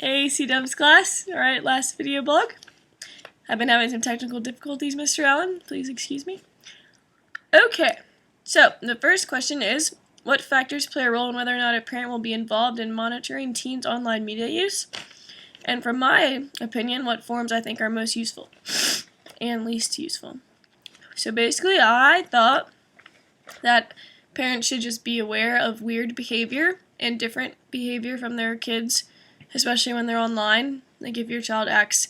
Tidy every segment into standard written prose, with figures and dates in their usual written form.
Hey, C-Dubs class. Alright, last video blog. I've been having some technical difficulties, Mr. Allen. Please excuse me. Okay, so the first question is, what factors play a role in whether or not a parent will be involved in monitoring teens' online media use? And from my opinion, what forms I think are most useful and least useful. So basically, I thought that parents should just be aware of weird behavior and different behavior from their kids, especially when they're online. Like if your child acts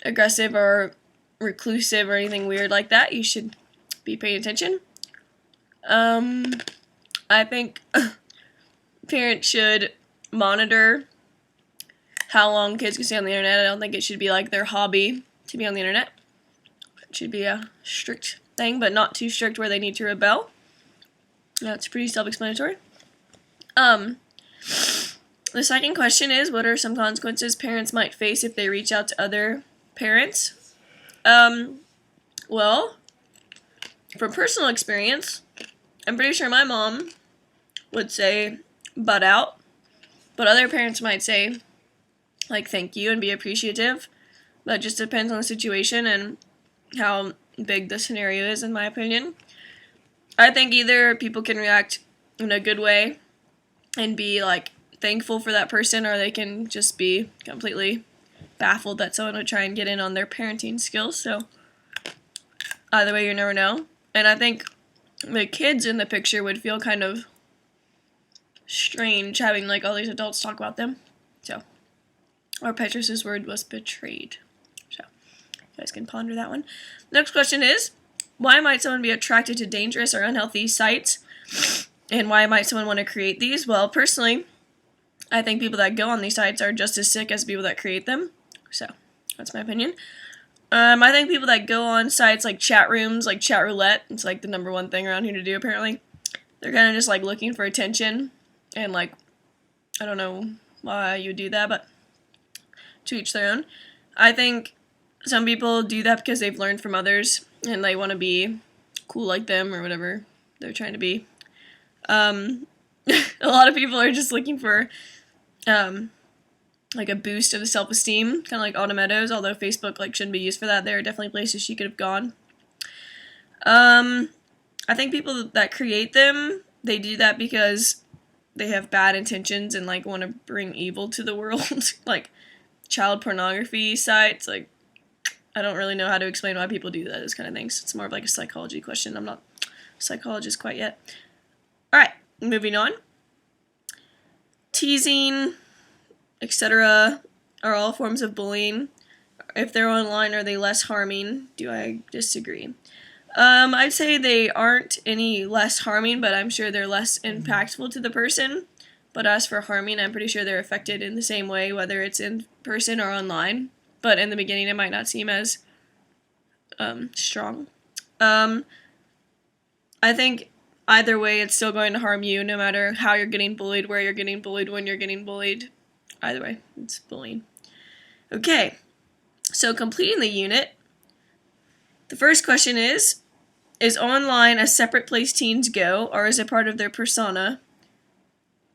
aggressive or reclusive or anything weird like that, you should be paying attention. I think parents should monitor how long kids can stay on the internet. I don't think it should be like their hobby to be on the internet. It should be a strict thing, but not too strict where they need to rebel. That's pretty self-explanatory. The second question is, what are some consequences parents might face if they reach out to other parents? Well, from personal experience, I'm pretty sure my mom would say, butt out, but other parents might say, like, thank you and be appreciative. That just depends on the situation and how big the scenario is, in my opinion. I think either people can react in a good way and be, like, thankful for that person, or they can just be completely baffled that someone would try and get in on their parenting skills. So either way, you never know. And I think the kids in the picture would feel kind of strange having like all these adults talk about them. So, or Petrus's word was betrayed. So you guys can ponder that one. Next question is, why might someone be attracted to dangerous or unhealthy sites? And why might someone want to create these? Well, personally, I think people that go on these sites are just as sick as people that create them. So, that's my opinion. I think people that go on sites like chat rooms, like chat roulette, it's like the #1 thing around here to do apparently. They're kind of just like looking for attention, and like, I don't know why you would do that, but to each their own. I think some people do that because they've learned from others, and they want to be cool like them, or whatever they're trying to be. A lot of people are just looking for, like a boost of the self-esteem, kind of like Autumn Meadows, although Facebook like shouldn't be used for that. There are definitely places she could have gone. I think people that create them, they do that because they have bad intentions and like want to bring evil to the world. Like child pornography sites, like I don't really know how to explain why people do that, those kind of things. It's more of like a psychology question. I'm not a psychologist quite yet. Alright, moving on. Teasing, etc. are all forms of bullying. If they're online, are they less harming? Do I disagree? I'd say they aren't any less harming, but I'm sure they're less impactful to the person. But as for harming, I'm pretty sure they're affected in the same way, whether it's in person or online. But in the beginning, it might not seem as strong. I think either way, it's still going to harm you, no matter how you're getting bullied, where you're getting bullied, when you're getting bullied. Either way, it's bullying. Okay, so completing the unit, the first question is online a separate place teens go, or is it part of their persona?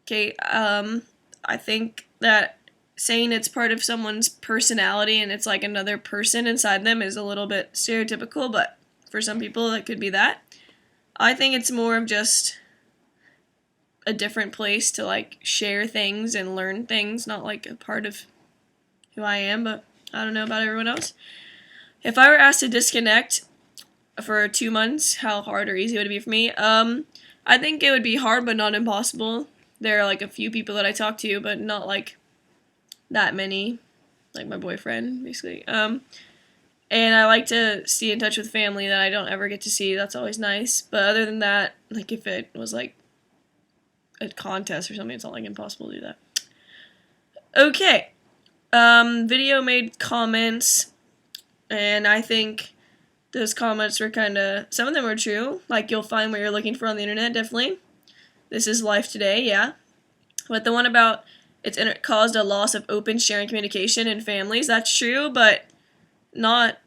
Okay, I think that saying it's part of someone's personality and it's like another person inside them is a little bit stereotypical, but for some people it could be that. I think it's more of just a different place to like share things and learn things, not like a part of who I am, but I don't know about everyone else. If I were asked to disconnect for 2 months, how hard or easy would it be for me? I think it would be hard, but not impossible. There are like a few people that I talk to, but not like that many, like my boyfriend, basically. And I like to stay in touch with family that I don't ever get to see. That's always nice. But other than that, like if it was like a contest or something, it's not like impossible to do that. Okay. Video made comments, and I think those comments were kind of, some of them were true. Like you'll find what you're looking for on the internet, definitely. This is life today, yeah. But the one about it caused a loss of open sharing communication in families, that's true, but not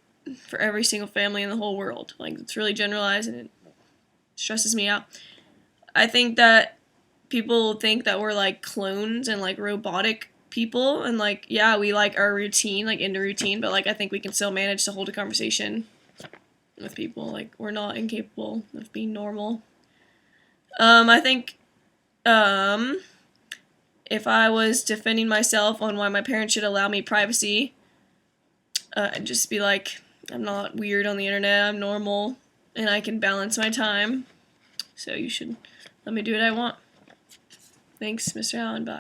for every single family in the whole world. Like it's really generalized and it stresses me out. I think that people think that we're like clones and like robotic people, and like, yeah, we like our routine, like into routine, but like I think we can still manage to hold a conversation with people. Like, we're not incapable of being normal. I think if I was defending myself on why my parents should allow me privacy, I'd just be like, I'm not weird on the internet, I'm normal, and I can balance my time, so you should let me do what I want. Thanks, Mr. Allen. Bye.